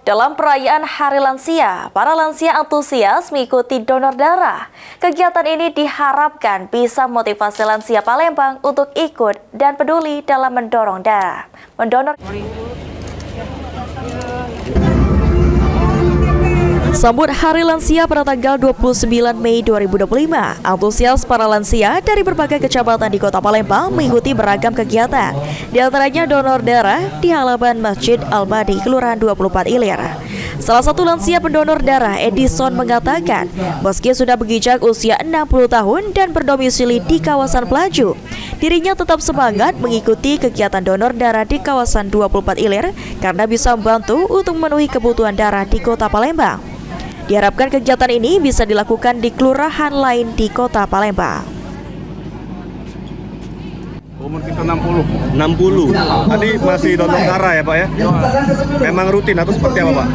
Dalam perayaan Hari Lansia, para lansia antusias mengikuti donor darah. Kegiatan ini diharapkan bisa motivasi lansia Palembang untuk ikut dan peduli dalam mendorong darah. Sambut Hari Lansia pada tanggal 29 Mei 2025, antusias para lansia dari berbagai kecamatan di Kota Palembang mengikuti beragam kegiatan. Di antaranya donor darah di halaman Masjid Al-Badi, Kelurahan 24 Ilir. Salah satu lansia pendonor darah, Edison, mengatakan meski sudah menginjak usia 60 tahun dan berdomisili di kawasan Pelaju, dirinya tetap semangat mengikuti kegiatan donor darah di kawasan 24 Ilir karena bisa membantu untuk memenuhi kebutuhan darah di Kota Palembang. Diharapkan kegiatan ini bisa dilakukan di kelurahan lain di Kota Palembang. Umur kita 60. 60. Tadi masih donor darah ya Pak ya? Memang rutin atau seperti apa Pak?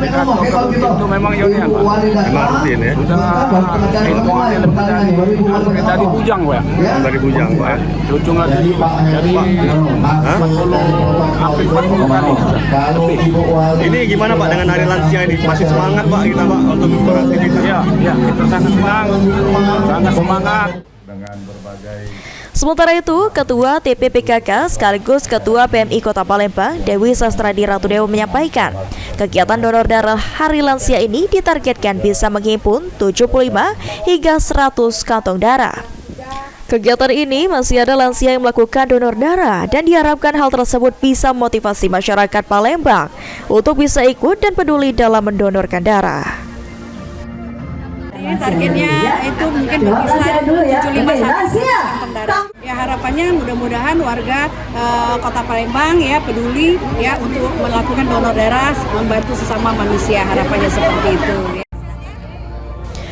Itu memang yonian Pak. Memang rutin ya? Dari Bujang Pak. Dari Bujang Pak ya? Cucu nggak dari 40 kali lebih. Ini gimana Pak dengan Hari Lansia ini? Masih semangat Pak kita Pak untuk beraktivitas? Ya, kita sangat senang, sangat semangat. Dengan berbagai. Sementara itu, Ketua TPPKK sekaligus Ketua PMI Kota Palembang, Dewi Sastradi Ratudewa menyampaikan, kegiatan donor darah Hari Lansia ini ditargetkan bisa menghimpun 75 hingga 100 kantong darah. Kegiatan ini masih ada lansia yang melakukan donor darah dan diharapkan hal tersebut bisa memotivasi masyarakat Palembang untuk bisa ikut dan peduli dalam mendonorkan darah. Targetnya itu mungkin berkisar 75 kantong darah. Ya harapannya mudah-mudahan warga Kota Palembang ya peduli ya untuk melakukan donor darah, membantu sesama manusia, harapannya seperti itu.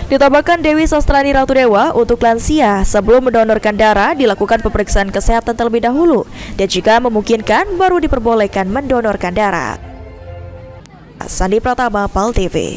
Ditambahkan Dewi Sastradi Ratudewa, untuk lansia sebelum mendonorkan darah dilakukan pemeriksaan kesehatan terlebih dahulu dan jika memungkinkan baru diperbolehkan mendonorkan darah. Sandi Pratama, PAL TV.